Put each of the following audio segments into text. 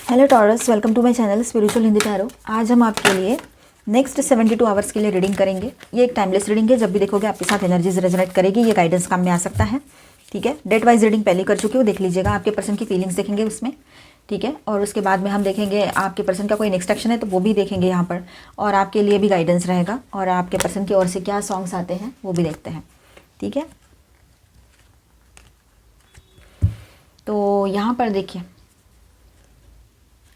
Hello Taurus, welcome to my channel spiritual Hindi tarot. आज हम आपके लिए नेक्स्ट 72 आवर्स के लिए रीडिंग करेंगे। ये एक टाइमलेस रीडिंग है, जब भी देखोगे आपके साथ एनर्जीज रेजोनेट करेगी। ये गाइडेंस काम में आ सकता है, ठीक है। डेट वाइज रीडिंग पहले कर चुकी हूँ, देख लीजिएगा। आपके पर्सन की फीलिंग्स देखेंगे उसमें, ठीक है। और उसके बाद में हम देखेंगे आपके पर्सन का कोई नेक्स्ट एक्शन है तो वो भी देखेंगे यहाँ पर, और आपके लिए भी गाइडेंस रहेगा। और आपके पर्सन की ओर से क्या सॉन्ग्स आते हैं वो भी देखते हैं, ठीक है। तो यहाँ पर देखिए,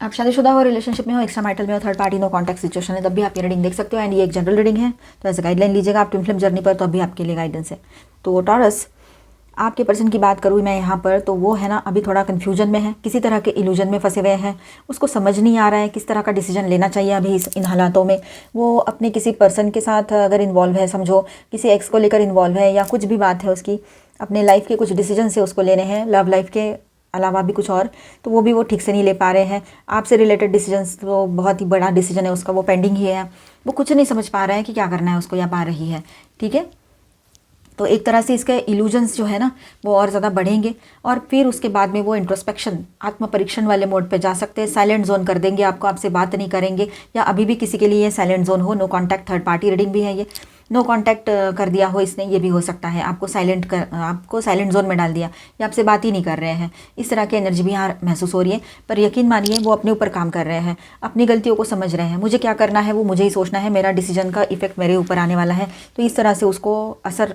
आप शादीशुदा हो, रिलेशनशिप में हो, एक्स्ट्रा मैरिटल में हो, third party no contact situation है, तब भी आप ये रीडिंग देख सकते हो। एंड ये एक जनरल रीडिंग है, तो ऐसे गाइडलाइन लीजिएगा। आप ट्विन फ्लेम जर्नी पर, तो अभी आपके लिए गाइडेंस है। तो टॉरस, आपके पर्सन की बात करूँ मैं यहाँ पर, तो वो है ना अभी थोड़ा कन्फ्यूजन में है, किसी तरह के इल्यूजन में फंसे हुए हैं। उसको समझ नहीं आ रहा है किस तरह का डिसीजन लेना चाहिए अभी इन हालातों में। वो अपने किसी पर्सन के साथ अगर इन्वॉल्व है, समझो किसी एक्स को लेकर इन्वॉल्व है, या कुछ भी बात है उसकी, अपने लाइफ के कुछ डिसीजन से उसको लेने हैं, लव लाइफ के अलावा भी कुछ और, तो वो भी वो ठीक से नहीं ले पा रहे हैं। आपसे रिलेटेड डिसीजंस, तो बहुत ही बड़ा डिसीजन है उसका, वो पेंडिंग ही है। वो कुछ नहीं समझ पा रहे हैं कि क्या करना है उसको, या पा रही है, ठीक है। तो एक तरह से इसके इल्यूजन्स जो है ना वो और ज़्यादा बढ़ेंगे, और फिर उसके बाद में वो इंट्रोस्पेक्शन, आत्म परीक्षण वाले मोड पे जा सकते हैं। साइलेंट जोन कर देंगे आपको, आपसे बात नहीं करेंगे, या अभी भी किसी के लिए साइलेंट जोन हो। No contact third party reading भी है ये, नो कॉन्टैक्ट कर दिया हो इसने, ये भी हो सकता है। आपको साइलेंट जोन में डाल दिया, या आपसे बात ही नहीं कर रहे हैं। इस तरह की एनर्जी भी यहाँ महसूस हो रही है। पर यकीन मानिए, वो अपने ऊपर काम कर रहे हैं, अपनी गलतियों को समझ रहे हैं। मुझे क्या करना है वो मुझे ही सोचना है, मेरा डिसीजन का इफेक्ट मेरे ऊपर आने वाला है। तो इस तरह से उसको असर,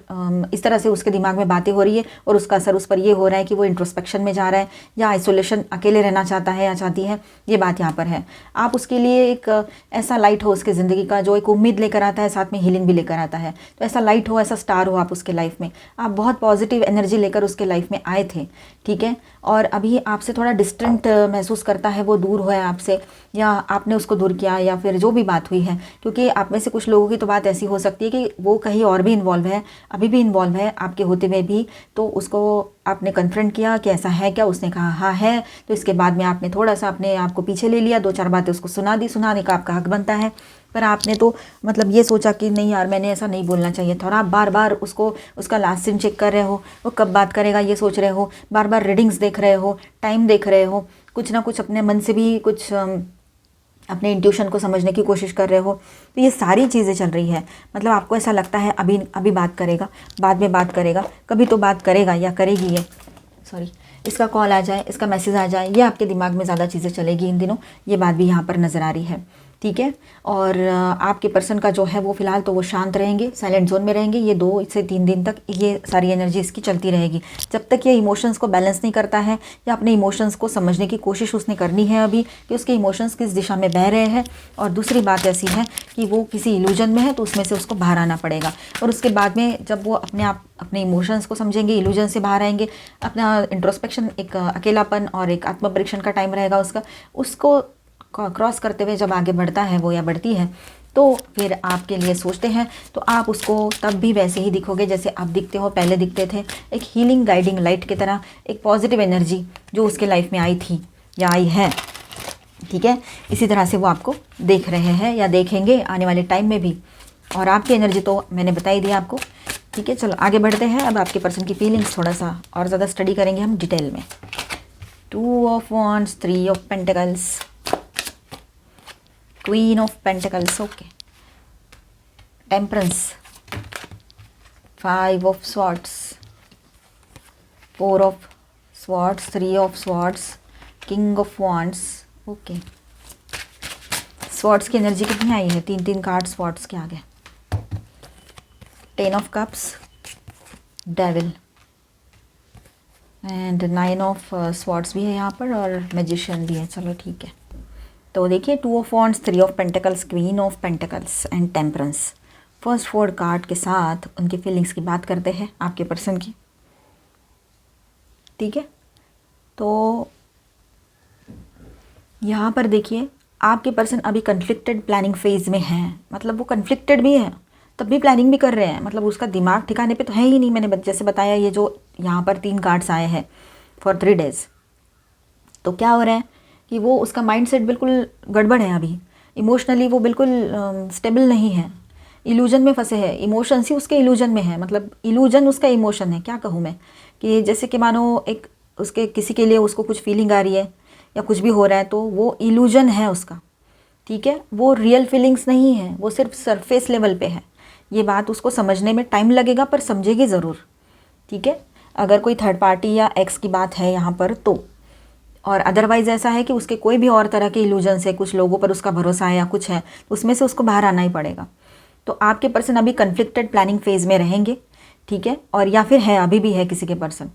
इस तरह से उसके दिमाग में बातें हो रही है, और उसका असर उस पर ये हो रहा है कि वो इंट्रोस्पेक्शन में जा रहा है, या आइसोलेशन, अकेले रहना चाहता है या चाहती है। ये बात यहाँ पर है। आप उसके लिए एक ऐसा लाइट हो उसकी ज़िंदगी का, जो एक उम्मीद लेकर आता है, साथ में हीलिंग भी लेकर आता है। तो ऐसा लाइट हो, ऐसा स्टार हो आप उसके लाइफ में। आप बहुत पॉजिटिव एनर्जी लेकर उसके लाइफ में आए थे, ठीक है। और अभी आपसे थोड़ा डिस्टेंट महसूस करता है, वो दूर है आपसे, या आपने उसको दूर किया, या फिर जो भी बात हुई है। क्योंकि आप में से कुछ लोगों की तो बात ऐसी हो सकती है कि वो कहीं और भी इन्वॉल्व है, अभी भी इन्वॉल्व है आपके होते हुए भी। तो उसको आपने कन्फ्रंट किया कि ऐसा है क्या, उसने कहा हाँ है। तो इसके बाद में आपने थोड़ा सा अपने आप को पीछे ले लिया, दो चार बातें उसको सुना दी। सुनाने का आपका हक बनता है, पर आपने तो मतलब ये सोचा कि नहीं यार, मैंने ऐसा नहीं बोलना चाहिए था। और आप बार बार उसको, उसका लास्ट सीन चेक कर रहे हो, वो कब बात करेगा ये सोच रहे हो, बार बार रीडिंग्स देख रहे हो, टाइम देख रहे हो, कुछ ना कुछ अपने मन से भी कुछ अपने इंट्यूशन को समझने की कोशिश कर रहे हो। तो ये सारी चीज़ें चल रही है। मतलब आपको ऐसा लगता है अभी अभी बात करेगा, बाद में बात करेगा, कभी तो बात करेगा या करेगी ये, सॉरी, इसका कॉल आ जाए, इसका मैसेज आ जाए, ये आपके दिमाग में ज़्यादा चीज़ें चलेगी इन दिनों। ये बात भी यहाँ पर नज़र आ रही है, ठीक है। और आपके पर्सन का जो है वो फ़िलहाल तो वो शांत रहेंगे, साइलेंट जोन में रहेंगे। ये 2 से 3 दिन तक ये सारी एनर्जी इसकी चलती रहेगी, जब तक ये इमोशंस को बैलेंस नहीं करता है, या अपने इमोशंस को समझने की कोशिश उसने करनी है अभी, कि उसके इमोशंस किस दिशा में बह रहे हैं। और दूसरी बात ऐसी है कि वो किसी इल्यूजन में है, तो उसमें से उसको बाहर आना पड़ेगा। और उसके बाद में जब वो अपने आप अपने इमोशंस को समझेंगे, इल्यूजन से बाहर आएंगे, अपना इंट्रोस्पेक्शन, एक अकेलापन और एक आत्म परीक्षण का टाइम रहेगा उसका, उसको क्रॉस करते हुए जब आगे बढ़ता है वो या बढ़ती है, तो फिर आपके लिए सोचते हैं। तो आप उसको तब भी वैसे ही दिखोगे जैसे आप दिखते हो, पहले दिखते थे, एक हीलिंग गाइडिंग लाइट की तरह, एक पॉजिटिव एनर्जी जो उसके लाइफ में आई थी या आई है, ठीक है। इसी तरह से वो आपको देख रहे हैं या देखेंगे आने वाले टाइम में भी। और आपकी एनर्जी तो मैंने बता ही दिया आपको, ठीक है। चलो आगे बढ़ते हैं। अब आपके पर्सन की फीलिंग्स थोड़ा सा और ज़्यादा स्टडी करेंगे हम डिटेल में। 2 of wands, 3 of pentacles, Queen of Pentacles, okay. Temperance, 5 of Swords, 4 of Swords, 3 of Swords, King of Wands, okay. Swords की एनर्जी कितनी आई है? 3 कार्ड Swords के आगे। 10 of Cups, Devil, and 9 of Swords भी है यहाँ पर, और Magician भी है। चलो ठीक है। तो देखिए, 2 of wands, 3 of pentacles, queen of pentacles and temperance. First 4 card के साथ उनकी फीलिंग्स की बात करते हैं आपके पर्सन की, ठीक है। तो यहाँ पर देखिए, आपके पर्सन अभी कन्फ्लिक्टेड प्लानिंग फेज में हैं। मतलब वो कन्फ्लिक्टेड भी है, तब भी प्लानिंग भी कर रहे हैं। मतलब उसका दिमाग ठिकाने पे तो है ही नहीं। मैंने जैसे बताया, ये जो यहाँ पर 3 कार्ड्स आए हैं फॉर 3 डेज, तो क्या हो रहा है कि वो, उसका माइंडसेट बिल्कुल गड़बड़ है अभी। इमोशनली वो बिल्कुल स्टेबल नहीं है, इल्यूजन में फंसे हैं। इमोशंस ही उसके इल्यूजन में है, मतलब इल्यूजन उसका इमोशन है। क्या कहूँ मैं, कि जैसे कि मानो एक उसके किसी के लिए उसको कुछ फीलिंग आ रही है या कुछ भी हो रहा है तो वो इल्यूजन है उसका, ठीक है, वो रियल फीलिंग्स नहीं है, वो सिर्फ सरफेस लेवल पे है। ये बात उसको समझने में टाइम लगेगा पर समझेगी ज़रूर, ठीक है। अगर कोई थर्ड पार्टी या एक्स की बात है यहाँ पर तो, और अदरवाइज़ ऐसा है कि उसके कोई भी और तरह के इल्यूजन से कुछ लोगों पर उसका भरोसा है या कुछ है, तो उसमें से उसको बाहर आना ही पड़ेगा। तो आपके पर्सन अभी कन्फ्लिक्टेड प्लानिंग फेज़ में रहेंगे, ठीक है, और या फिर है, अभी भी है किसी के पर्सन।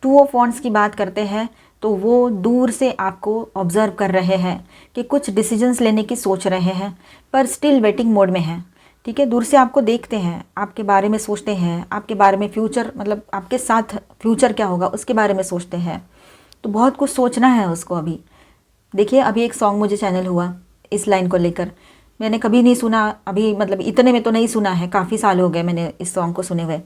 2 ऑफ वॉन्ड्स की बात करते हैं तो वो दूर से आपको ऑब्जर्व कर रहे हैं कि कुछ डिसीजंस लेने की सोच रहे हैं पर स्टिल वेटिंग मोड में हैं, ठीक है। दूर से आपको देखते हैं, आपके बारे में सोचते हैं, आपके बारे में फ्यूचर, मतलब आपके साथ फ्यूचर क्या होगा उसके बारे में सोचते हैं। तो बहुत कुछ सोचना है उसको अभी। देखिए अभी एक सॉन्ग मुझे चैनल हुआ इस लाइन को लेकर, मैंने कभी नहीं सुना अभी, मतलब इतने में तो नहीं सुना है, काफ़ी साल हो गए मैंने इस सॉन्ग को सुने हुए,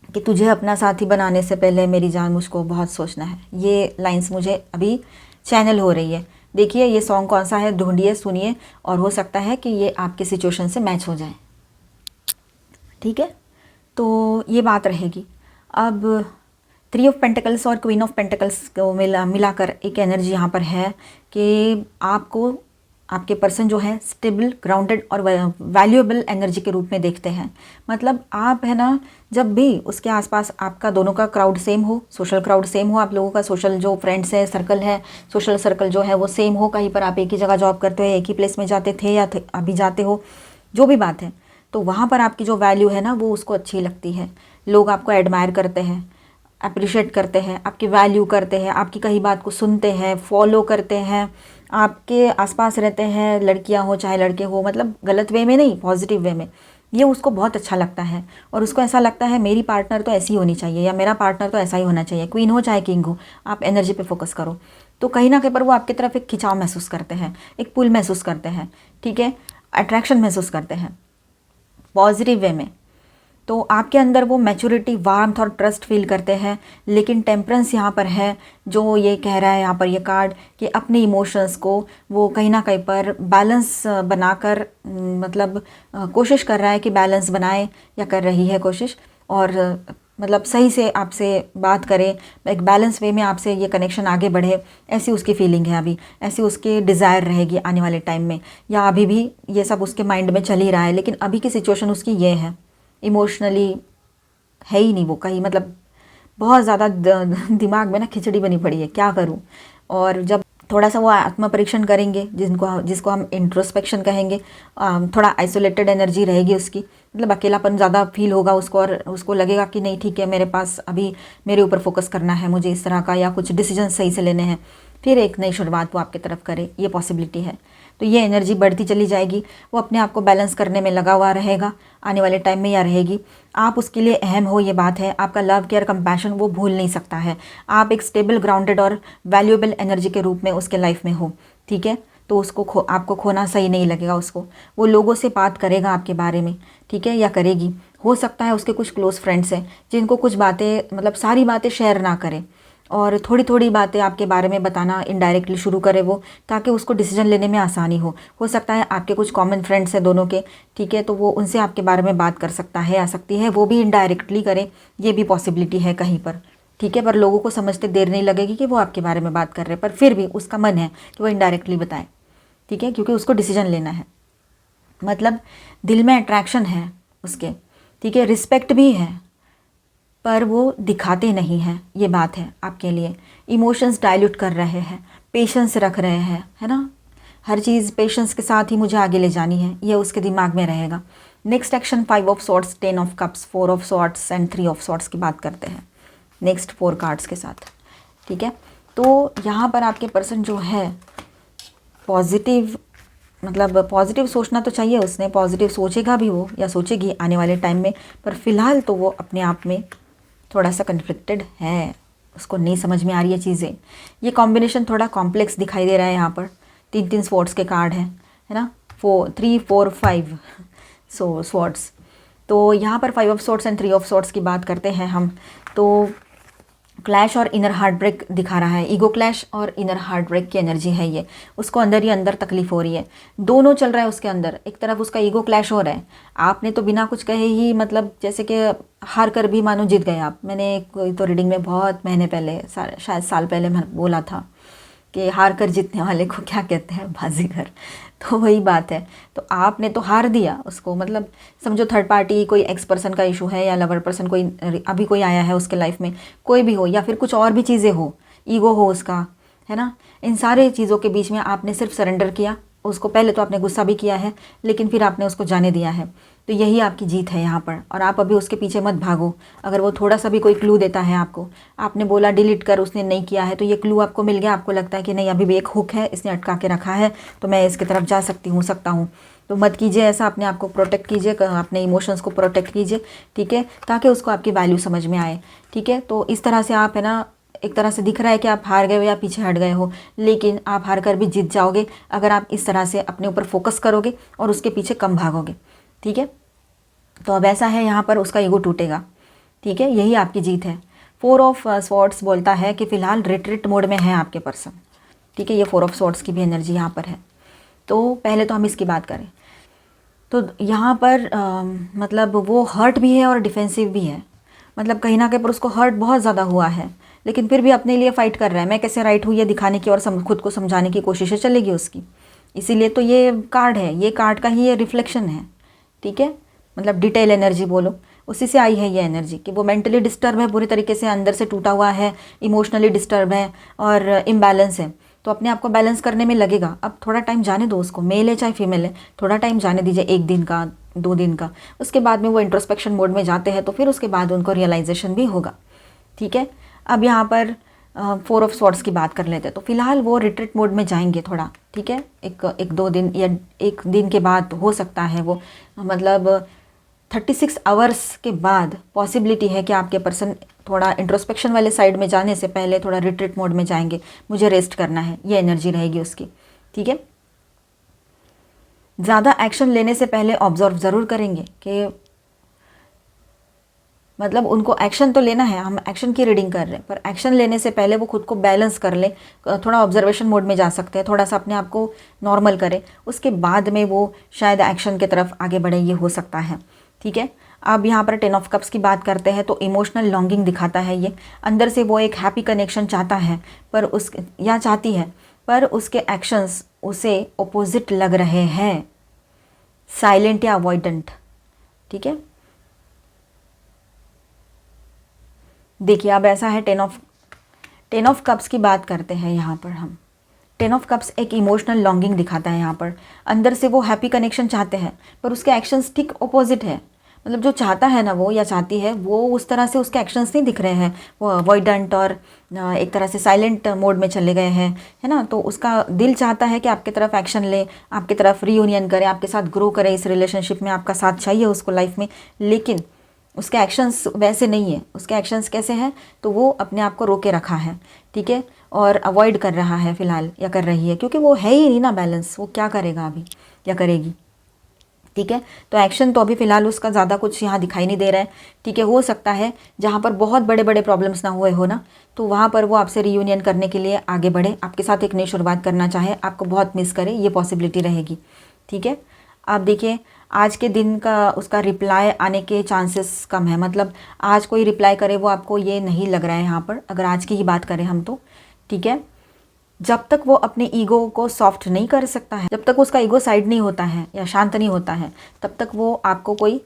कि तुझे अपना साथी बनाने से पहले मेरी जान मुझको बहुत सोचना है। ये लाइंस मुझे अभी चैनल हो रही है। देखिए ये सॉन्ग कौन सा है, ढूंढिए, सुनिए, और हो सकता है कि ये आपके सिचुएशन से मैच हो जाए, ठीक है। तो ये बात रहेगी। अब 3 ऑफ पेंटिकल्स और क्वीन ऑफ पेंटिकल्स को मिलाकर एक एनर्जी यहाँ पर है कि आपको आपके पर्सन जो है स्टेबल, ग्राउंडेड और वैल्यूएबल एनर्जी के रूप में देखते हैं। मतलब आप है ना, जब भी उसके आसपास आपका दोनों का क्राउड सेम हो, सोशल क्राउड सेम हो, आप लोगों का सोशल जो फ्रेंड्स है, सर्कल है, सोशल सर्कल जो है वो सेम हो, कहीं पर आप एक ही जगह जॉब करते हो, एक ही प्लेस में जाते थे या अभी जाते हो, जो भी बात है, तो वहाँ पर आपकी जो वैल्यू है ना वो उसको अच्छी लगती है। लोग आपको एडमायर करते हैं, अप्रिशिएट करते हैं, आपकी वैल्यू करते हैं, आपकी कही बात को सुनते हैं, फॉलो करते हैं, आपके आसपास रहते हैं, लड़कियां हो चाहे लड़के हो, मतलब गलत वे में नहीं, पॉजिटिव वे में। ये उसको बहुत अच्छा लगता है और उसको ऐसा लगता है मेरी पार्टनर तो ऐसी होनी चाहिए या मेरा पार्टनर तो ऐसा ही होना चाहिए, क्वीन हो चाहे किंग हो। आप एनर्जी पे फोकस करो तो कहीं ना कहीं पर वो आपकी तरफ एक खिंचाव महसूस करते हैं, एक पुल महसूस करते हैं, ठीक है, अट्रैक्शन महसूस करते हैं पॉजिटिव वे में। तो आपके अंदर वो मैच्योरिटी, वार्मथ और ट्रस्ट फील करते हैं। लेकिन टेम्परेंस यहाँ पर है, जो ये कह रहा है यहाँ पर ये कार्ड कि अपने इमोशंस को वो कहीं ना कहीं पर बैलेंस बनाकर, मतलब कोशिश कर रहा है कि बैलेंस बनाए या कर रही है कोशिश, और मतलब सही से आपसे बात करे, एक बैलेंस वे में आपसे ये कनेक्शन आगे बढ़े, ऐसी उसकी फीलिंग है अभी, ऐसी उसकी डिज़ायर रहेगी आने वाले टाइम में, या अभी भी ये सब उसके माइंड में चल ही रहा है। लेकिन अभी की सिचुएशन उसकी ये है, इमोशनली है ही नहीं वो कहीं, मतलब बहुत ज़्यादा दिमाग में ना खिचड़ी बनी पड़ी है, क्या करूं। और जब थोड़ा सा वो आत्म परीक्षण करेंगे, जिसको हम इंट्रोस्पेक्शन कहेंगे, थोड़ा आइसोलेटेड एनर्जी रहेगी उसकी, मतलब अकेलापन ज़्यादा फील होगा उसको, और उसको लगेगा कि नहीं ठीक है, मेरे पास अभी मेरे ऊपर फोकस करना है मुझे इस तरह का, या कुछ डिसीजन सही से लेने हैं, फिर एक नई शुरुआत वो आपकी तरफ करे, ये पॉसिबिलिटी है। तो ये एनर्जी बढ़ती चली जाएगी, वो अपने आप को बैलेंस करने में लगा हुआ रहेगा आने वाले टाइम में, या रहेगी। आप उसके लिए अहम हो, ये बात है। आपका लव, केयर, कंपैशन वो भूल नहीं सकता है। आप एक स्टेबल, ग्राउंडेड और वैल्यूएबल एनर्जी के रूप में उसके लाइफ में हो, ठीक है। तो उसको आपको खोना सही नहीं लगेगा उसको। वो लोगों से बात करेगा आपके बारे में, ठीक है, या करेगी। हो सकता है उसके कुछ क्लोज फ्रेंड्स हैं जिनको कुछ बातें, मतलब सारी बातें शेयर ना करें, और थोड़ी थोड़ी बातें आपके बारे में बताना इनडायरेक्टली शुरू करे वो, ताकि उसको डिसीजन लेने में आसानी हो सकता है आपके कुछ कॉमन फ्रेंड्स हैं दोनों के, ठीक है, तो वो उनसे आपके बारे में बात कर सकता है, आ सकती है, वो भी इनडायरेक्टली करे, ये भी पॉसिबिलिटी है कहीं पर, ठीक है। पर लोगों को समझते देर नहीं लगेगी कि वो आपके बारे में बात कर रहे हैं, पर फिर भी उसका मन है कि वो इनडायरेक्टली बताए, ठीक है, क्योंकि उसको डिसीजन लेना है। मतलब दिल में अट्रैक्शन है उसके, ठीक है, रिस्पेक्ट भी है, पर वो दिखाते नहीं हैं, ये बात है आपके लिए। इमोशंस डाइल्यूट कर रहे हैं, पेशेंस रख रहे हैं, है ना, हर चीज़ पेशेंस के साथ ही मुझे आगे ले जानी है, ये उसके दिमाग में रहेगा। Next action 5 of swords, 10 of cups, 4 of swords and 3 of swords की बात करते हैं नेक्स्ट 4 कार्ड्स के साथ, ठीक है। तो यहाँ पर आपके पर्सन जो है पॉजिटिव, मतलब पॉजिटिव सोचना तो चाहिए, उसने पॉजिटिव सोचेगा भी वो, या सोचेगी आने वाले टाइम में, पर फिलहाल तो वो अपने आप में थोड़ा सा कन्फ्लिक्टेड है, उसको नहीं समझ में आ रही है चीज़ें। ये कॉम्बिनेशन थोड़ा कॉम्प्लेक्स दिखाई दे रहा है यहाँ पर। 3 स्वॉर्ड्स के कार्ड हैं, है ना, 3 4 5 स्वॉर्ड्स। तो यहाँ पर 5 of swords and 3 of swords की बात करते हैं हम, तो क्लैश और इनर हार्ट ब्रेक दिखा रहा है। ईगो क्लैश और इनर हार्ट ब्रेक की एनर्जी है ये, उसको अंदर ही अंदर तकलीफ हो रही है, दोनों चल रहा है उसके अंदर। एक तरफ उसका ईगो क्लैश हो रहा है, आपने तो बिना कुछ कहे ही, मतलब जैसे कि हार कर भी मानो जीत गए आप। मैंने कोई तो रीडिंग में बहुत महीने पहले, शायद साल पहले मैं बोला था कि हार कर जीतने वाले को क्या कहते हैं, बाजीगर। तो वही बात है। तो आपने तो हार दिया उसको, मतलब समझो थर्ड पार्टी कोई एक्स पर्सन का इशू है या लवर पर्सन कोई अभी कोई आया है उसके लाइफ में, कोई भी हो, या फिर कुछ और भी चीज़ें हो, ईगो हो उसका, है ना। इन सारे चीज़ों के बीच में आपने सिर्फ सरेंडर किया उसको। पहले तो आपने गुस्सा भी किया है, लेकिन फिर आपने उसको जाने दिया है। तो यही आपकी जीत है यहाँ पर। और आप अभी उसके पीछे मत भागो। अगर वो थोड़ा सा भी कोई क्लू देता है आपको, आपने बोला डिलीट कर, उसने नहीं किया है, तो ये क्लू आपको मिल गया, आपको लगता है कि नहीं अभी भी एक हुक है, इसने अटका के रखा है, तो मैं इसकी तरफ जा सकता हूँ। तो मत कीजिए ऐसा, अपने आप को प्रोटेक्ट कीजिए, अपने इमोशंस को प्रोटेक्ट कीजिए, ठीक है, ताकि उसको आपकी वैल्यू समझ में आए, ठीक है। तो इस तरह से आप, है ना, एक तरह से दिख रहा है कि आप हार गए हो या पीछे हट गए हो, लेकिन आप हार कर भी जीत जाओगे अगर आप इस तरह से अपने ऊपर फोकस करोगे और उसके पीछे कम भागोगे, ठीक है। तो अब ऐसा है, यहाँ पर उसका ईगो टूटेगा, ठीक है, यही आपकी जीत है। 4 ऑफ स्वॉर्ड्स बोलता है कि फ़िलहाल रिट्रीट मोड में है आपके पर्सन, ठीक है। ये 4 ऑफ स्वॉर्ड्स की भी एनर्जी यहाँ पर है। तो पहले तो हम इसकी बात करें तो यहाँ पर मतलब वो हर्ट भी है और डिफेंसिव भी है। मतलब कहीं ना कहीं पर उसको हर्ट बहुत ज़्यादा हुआ है, लेकिन फिर भी अपने लिए फ़ाइट कर रहा है, मैं कैसे राइट हूँ ये दिखाने की और खुद को समझाने की कोशिशें चलेगी उसकी। इसीलिए तो ये कार्ड है, ये कार्ड का ही ये रिफ्लेक्शन है, ठीक है। मतलब डिटेल एनर्जी बोलो, उसी से आई है ये एनर्जी कि वो मेंटली डिस्टर्ब है, पूरी तरीके से अंदर से टूटा हुआ है, इमोशनली डिस्टर्ब है और इम्बैलेंस है। तो अपने आप को बैलेंस करने में लगेगा। अब थोड़ा टाइम जाने दो उसको, मेल है चाहे फीमेल है, थोड़ा टाइम जाने दीजिए, 1 दिन का, 2 दिन का। उसके बाद में वो इंट्रोस्पेक्शन मोड में जाते हैं, तो फिर उसके बाद उनको रियलाइजेशन भी होगा, ठीक है। अब यहाँ पर 4 ऑफ स्वॉर्ड्स की बात कर लेते हैं। तो फिलहाल वो रिट्रीट मोड में जाएंगे थोड़ा, ठीक है, एक 2 दिन या 1 दिन के बाद हो सकता है वो, मतलब 36 आवर्स के बाद पॉसिबिलिटी है कि आपके पर्सन थोड़ा इंट्रोस्पेक्शन वाले साइड में जाने से पहले थोड़ा रिट्रीट मोड में जाएंगे, मुझे रेस्ट करना है, ये एनर्जी रहेगी उसकी, ठीक है। ज़्यादा एक्शन लेने से पहले ऑब्जर्व ज़रूर करेंगे कि मतलब उनको एक्शन तो लेना है, हम एक्शन की रीडिंग कर रहे हैं, पर एक्शन लेने से पहले वो खुद को बैलेंस कर ले, थोड़ा ऑब्जर्वेशन मोड में जा सकते हैं, थोड़ा सा अपने आप को नॉर्मल करें, उसके बाद में वो शायद एक्शन की तरफ आगे बढ़े, ये हो सकता है, ठीक है। अब यहाँ पर 10 ऑफ कप्स की बात करते हैं तो इमोशनल लॉन्गिंग दिखाता है ये। अंदर से वो एक हैप्पी कनेक्शन चाहता है, पर उस या चाहती है, पर उसके एक्शंस उसे ऑपोजिट लग रहे हैं, साइलेंट या अवॉइडेंट, ठीक है। देखिए अब ऐसा है, 10 ऑफ कप्स की बात करते हैं यहाँ पर हम। 10 ऑफ कप्स एक इमोशनल लॉन्गिंग दिखाता है यहाँ पर। अंदर से वो हैप्पी कनेक्शन चाहते हैं, पर उसके एक्शंस ठीक ऑपोजिट है। मतलब जो चाहता है ना वो या चाहती है वो, उस तरह से उसके एक्शंस नहीं दिख रहे हैं, वो अवॉइडेंट और एक तरह से साइलेंट मोड में चले गए हैं, है ना। तो उसका दिल चाहता है कि आपकी तरफ एक्शन ले, आपकी तरफ रीयूनियन करे, आपके साथ ग्रो करे, इस रिलेशनशिप में आपका साथ चाहिए उसको लाइफ में, लेकिन उसके एक्शंस वैसे नहीं है। उसके एक्शंस कैसे हैं, तो वो अपने आप को रोके रखा है, ठीक है, और अवॉइड कर रहा है फ़िलहाल, या कर रही है, क्योंकि वो है ही नहीं ना बैलेंस, वो क्या करेगा अभी या करेगी, ठीक है। तो एक्शन तो अभी फ़िलहाल उसका ज़्यादा कुछ यहाँ दिखाई नहीं दे रहा है, ठीक है। हो सकता है जहाँ पर बहुत बड़े बड़े प्रॉब्लम्स ना हुए हो ना, तो वहाँ पर वो आपसे रीयूनियन करने के लिए आगे बढ़े, आपके साथ एक नई शुरुआत करना चाहे, आपको बहुत मिस करे, ये पॉसिबिलिटी रहेगी, ठीक है। आप देखिए आज के दिन का उसका रिप्लाई आने के चांसेस कम है, मतलब आज कोई रिप्लाई करे वो आपको ये नहीं लग रहा है यहाँ पर, अगर आज की ही बात करें हम तो, ठीक है। जब तक वो अपने ईगो को सॉफ्ट नहीं कर सकता है, जब तक उसका ईगो साइड नहीं होता है या शांत नहीं होता है, तब तक वो आपको कोई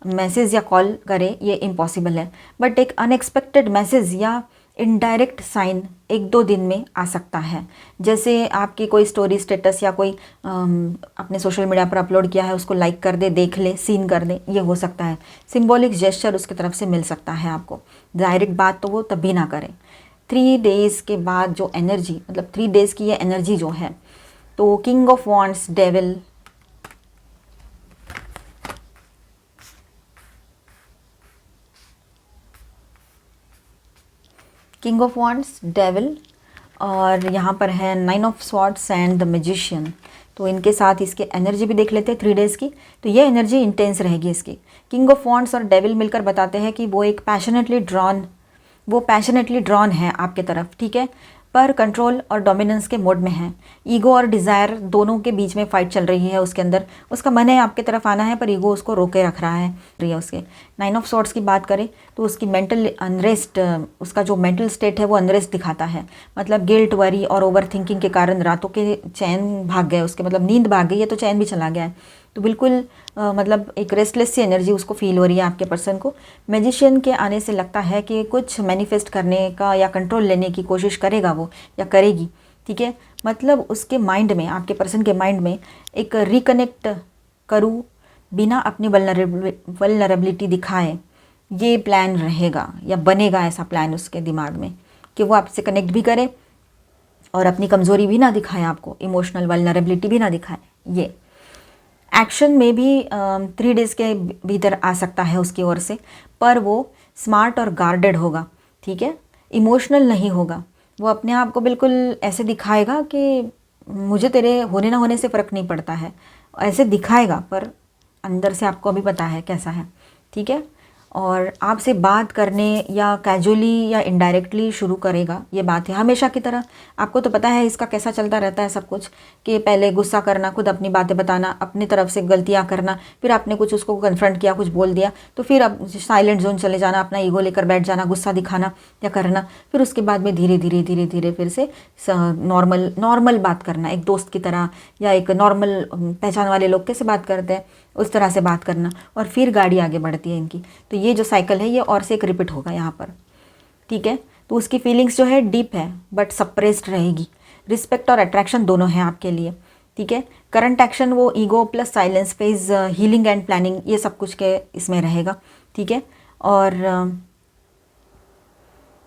मैसेज या कॉल करे ये इम्पॉसिबल है। बट एक अनएक्सपेक्टेड मैसेज या इनडायरेक्ट साइन 1-2 दिन में आ सकता है। जैसे आपकी कोई स्टोरी स्टेटस या कोई अपने सोशल मीडिया पर अपलोड किया है, उसको लाइक कर दे, देख ले, सीन कर दे, ये हो सकता है। सिंबॉलिक जेस्चर उसकी तरफ से मिल सकता है आपको, डायरेक्ट बात तो वो तभी ना करें। 3 डेज़ के बाद जो एनर्जी, मतलब 3 डेज़ की ये एनर्जी जो है, तो king of wands, devil, king of wands, devil, और यहाँ पर है 9 of swords and the magician. तो इनके साथ इसके एनर्जी भी देख लेते हैं 3 डेज़ की। तो ये एनर्जी इंटेंस रहेगी इसकी। किंग ऑफ वॉन्ड्स और डेविल मिलकर बताते हैं कि वो पैशनेटली ड्रॉन है आपके तरफ, ठीक है। पर कंट्रोल और डोमिनेंस के मोड में है। ईगो और डिज़ायर दोनों के बीच में फाइट चल रही है उसके अंदर। उसका मन है आपकी तरफ आना है, पर ईगो उसको रोके रख रहा है उसके। 9 ऑफ सॉर्ड्स की बात करें तो उसकी मेंटल अनरेस्ट, उसका जो मेंटल स्टेट है वो अनरेस्ट दिखाता है। मतलब गिल्ट, वरी और ओवर थिंकिंग के कारण रातों के चैन भाग गए उसके, मतलब नींद भाग गई है तो चैन भी चला गया है। तो बिल्कुल मतलब एक रेस्टलेस सी एनर्जी उसको फील हो रही है आपके पर्सन को। मैजिशियन के आने से लगता है कि कुछ मैनिफेस्ट करने का या कंट्रोल लेने की कोशिश करेगा वो या करेगी, ठीक है। मतलब उसके माइंड में, आपके पर्सन के माइंड में एक रिकनेक्ट करूँ बिना अपनी वल्नरेबिलिटी दिखाए, ये प्लान रहेगा या बनेगा ऐसा प्लान उसके दिमाग में कि वो आपसे कनेक्ट भी करे और अपनी कमज़ोरी भी ना दिखाए, आपको इमोशनल वल्नरेबिलिटी भी ना दिखाए। ये एक्शन में भी 3 डेज़ के भीतर आ सकता है उसकी ओर से, पर वो स्मार्ट और गार्डेड होगा, ठीक है। इमोशनल नहीं होगा, वो अपने आप को बिल्कुल ऐसे दिखाएगा कि मुझे तेरे होने ना होने से फ़र्क नहीं पड़ता है, ऐसे दिखाएगा, पर अंदर से आपको अभी पता है कैसा है, ठीक है। और आपसे बात करने या कैजुअली या इनडायरेक्टली शुरू करेगा, ये बात है हमेशा की तरह। आपको तो पता है इसका कैसा चलता रहता है सब कुछ, कि पहले गुस्सा करना, खुद अपनी बातें बताना, अपनी तरफ से गलतियां करना, फिर आपने कुछ उसको कन्फ्रंट किया, कुछ बोल दिया तो फिर अब साइलेंट जोन चले जाना, अपना ईगो लेकर बैठ जाना, गुस्सा दिखाना या करना, फिर उसके बाद में धीरे धीरे फिर से नॉर्मल बात करना, एक दोस्त की तरह या एक नॉर्मल पहचान वाले लोग कैसे बात करते हैं उस तरह से बात करना, और फिर गाड़ी आगे बढ़ती है इनकी। तो ये जो साइकिल है ये और से एक रिपीट होगा यहाँ पर, ठीक है। तो उसकी फीलिंग्स जो है डीप है बट सप्रेस्ड रहेगी। रिस्पेक्ट और अट्रैक्शन दोनों हैं आपके लिए, ठीक है। करंट एक्शन वो ego plus silence phase, healing and planning, ये सब कुछ के इसमें रहेगा, ठीक है। और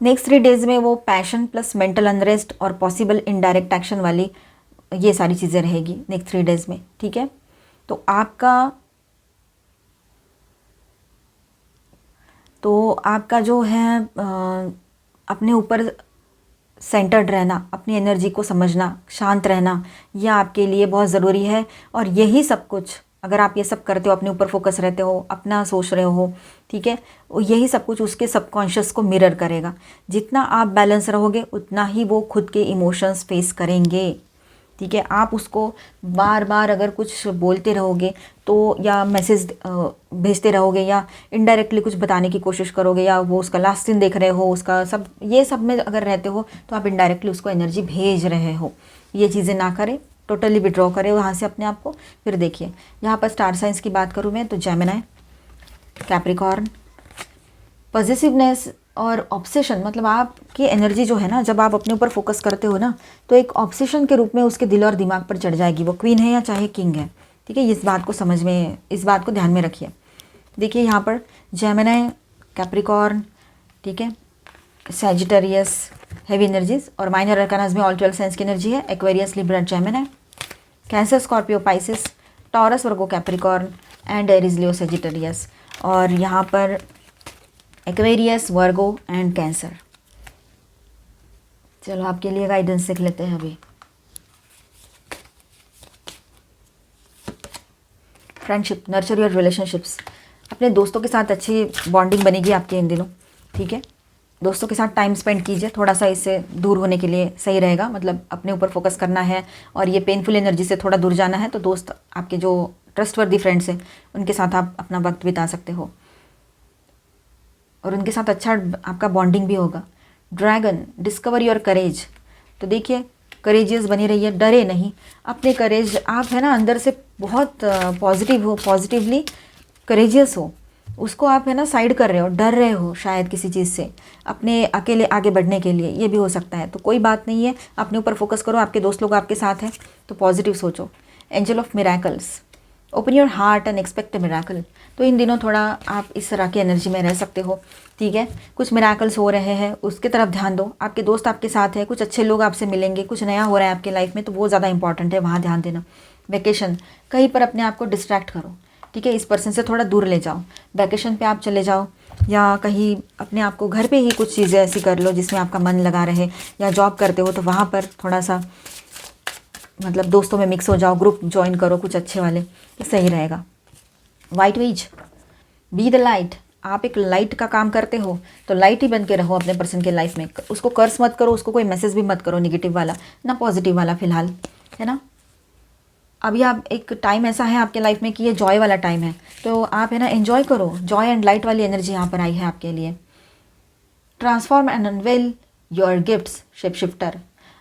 नेक्स्ट 3 डेज़ में वो पैशन प्लस मेंटल अनरेस्ट और पॉसिबल इनडायरेक्ट एक्शन वाली ये सारी चीज़ें रहेगी नेक्स्ट 3 डेज़ में, ठीक है। तो आपका जो है अपने ऊपर सेंटर्ड रहना, अपनी एनर्जी को समझना, शांत रहना, यह आपके लिए बहुत ज़रूरी है। और यही सब कुछ अगर आप ये सब करते हो, अपने ऊपर फोकस रहते हो, अपना सोच रहे हो, ठीक है, यही सब कुछ उसके सबकॉन्शियस को मिरर करेगा। जितना आप बैलेंस रहोगे उतना ही वो खुद के इमोशंस फेस करेंगे, ठीक है। आप उसको बार बार अगर कुछ बोलते रहोगे तो, या मैसेज भेजते रहोगे, या इनडायरेक्टली कुछ बताने की कोशिश करोगे, या वो उसका लास्ट सीन देख रहे हो, उसका सब ये सब में अगर रहते हो तो आप इनडायरेक्टली उसको एनर्जी भेज रहे हो। ये चीज़ें ना करें, टोटली विड्रॉ करें वहाँ से अपने आप को। फिर देखिए यहाँ पर स्टार साइंस की बात करूँ मैं तो जेमिनी, कैप्रिकॉर्न, पॉजिटिवनेस और ऑब्सेशन, मतलब आपकी एनर्जी जो है ना, जब आप अपने ऊपर फोकस करते हो ना तो एक ऑब्सेशन के रूप में उसके दिल और दिमाग पर चढ़ जाएगी। वो क्वीन है या चाहे किंग है, ठीक है। इस बात को समझ में, इस बात को ध्यान में रखिए। देखिए यहाँ पर जेमिनी, कैप्रिकॉर्न, ठीक है, सैजिटेरियस हैवी एनर्जीज, और माइनर अरकानास में ऑल 12 साइंस की एनर्जी है। Aquarius, Libra, Gemini, cancer, Scorpio, Pisces, taurus, Virgo, Capricorn and Aries, Leo, Sagittarius. और यहाँ पर एक्वेरियस, वर्गो एंड कैंसर। चलो आपके लिए गाइडेंस देख लेते हैं अभी। फ्रेंडशिप, नर्चर योर रिलेशनशिप्स, अपने दोस्तों के साथ अच्छी बॉन्डिंग बनेगी आपके इन दिनों, ठीक है। दोस्तों के साथ टाइम स्पेंड कीजिए, थोड़ा सा इससे दूर होने के लिए सही रहेगा। मतलब अपने ऊपर फोकस करना है और ये पेनफुल एनर्जी से थोड़ा दूर जाना है, तो दोस्त, आपके जो ट्रस्टवर्दी फ्रेंड्स हैं उनके साथ आप अपना वक्त बिता सकते हो और उनके साथ अच्छा आपका बॉन्डिंग भी होगा। ड्रैगन, डिस्कवर योर करेज, तो देखिए करेजियस बनी रहिए, डरे नहीं। अपने करेज, आप है ना अंदर से बहुत पॉजिटिव हो, पॉजिटिवली करेजियस हो, उसको आप है ना साइड कर रहे हो, डर रहे हो शायद किसी चीज़ से, अपने अकेले आगे बढ़ने के लिए, ये भी हो सकता है। तो कोई बात नहीं है, अपने ऊपर फोकस करो, आपके दोस्त लोग आपके साथ हैं तो पॉजिटिव सोचो। Angel of miracles, open your heart and expect a miracle, तो इन दिनों थोड़ा आप इस तरह की एनर्जी में रह सकते हो, ठीक है। कुछ मिराकल्स हो रहे हैं उसके तरफ ध्यान दो, आपके दोस्त आपके साथ है, कुछ अच्छे लोग आपसे मिलेंगे, कुछ नया हो रहा है आपके लाइफ में, तो वो ज़्यादा इंपॉर्टेंट है, वहाँ ध्यान देना। वैकेशन, कहीं पर अपने आप को डिस्ट्रैक्ट करो, ठीक है, इस पर्सन से थोड़ा दूर ले जाओ, वैकेशन पे आप चले जाओ, या कहीं अपने आप को घर पे ही कुछ चीज़ें ऐसी कर लो जिसमें आपका मन लगा रहे, या जॉब करते हो तो वहाँ पर थोड़ा सा मतलब दोस्तों में मिक्स हो जाओ, ग्रुप ज्वाइन करो कुछ अच्छे वाले, सही रहेगा। White which, be the light, आप एक लाइट का काम करते हो तो लाइट ही बन के रहो अपने पर्सन के लाइफ में। उसको कर्स मत करो, उसको कोई मैसेज भी मत करो नेगेटिव वाला, ना पॉजिटिव वाला फिलहाल, है ना। अभी आप एक टाइम ऐसा है आपके लाइफ में कि ये जॉय वाला टाइम है, तो आप है ना एंजॉय करो। जॉय एंड लाइट वाली एनर्जी यहाँ पर आई है आपके लिए। Transform and unveil your gifts, shape shifter.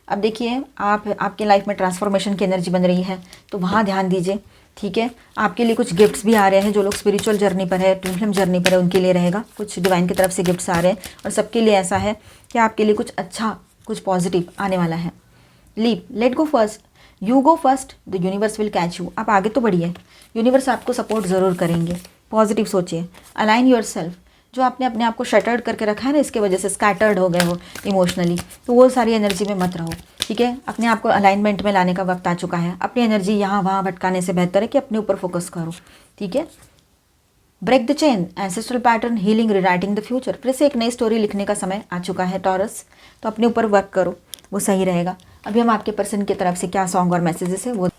अब देखिए आपके लाइफ में ट्रांसफॉर्मेशन की एनर्जी बन रही है, तो वहाँ ध्यान दीजिए, ठीक है। आपके लिए कुछ गिफ्ट्स भी आ रहे हैं, जो लोग स्पिरिचुअल जर्नी पर है, ट्विन फ्लेम जर्नी पर है, उनके लिए रहेगा। कुछ डिवाइन की तरफ से गिफ्ट्स आ रहे हैं और सबके लिए ऐसा है कि आपके लिए कुछ अच्छा, कुछ पॉजिटिव आने वाला है। Leap, let go first, you go first, the universe will catch you. आप आगे तो बढ़िए, यूनिवर्स आपको सपोर्ट ज़रूर करेंगे। पॉजिटिव सोचिए। अलाइन योर सेल्फ, जो आपने अपने आप को शटर्ड करके रखा है ना, इसके वजह से स्कैटर्ड हो गए हो इमोशनली, तो वो सारी एनर्जी में मत रहो, ठीक है। अपने आप को अलाइनमेंट में लाने का वक्त आ चुका है। अपनी एनर्जी यहाँ वहाँ भटकाने से बेहतर है कि अपने ऊपर फोकस करो, ठीक है। Break the chain, ancestral pattern, healing, rewriting the future. फिर से एक नई स्टोरी लिखने का समय आ चुका है टॉरस, तो अपने ऊपर वर्क करो, वो सही रहेगा। अभी हम आपके पर्सन की तरफ से क्या सॉन्ग और मैसेजेस है वो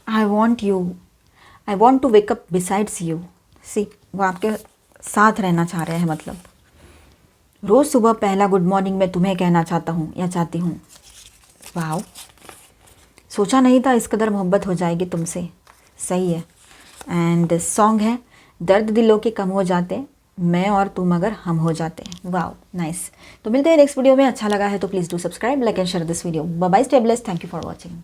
I want to wake up besides you. See, वो आपके साथ रहना चाह रहे हैं, मतलब रोज़ सुबह पहला गुड मॉर्निंग मैं तुम्हें कहना चाहता हूँ या चाहती हूँ। वाह, सोचा नहीं था इस कदर मोहब्बत हो जाएगी तुमसे, सही है। एंड सॉन्ग है, दर्द दिलों के कम हो जाते, मैं और तुम अगर हम हो जाते। वाह, नाइस। तो मिलते हैं नेक्स्ट वीडियो में। अच्छा लगा है तो please do subscribe, like and share this video. Bye bye, stay blessed, thank you for watching.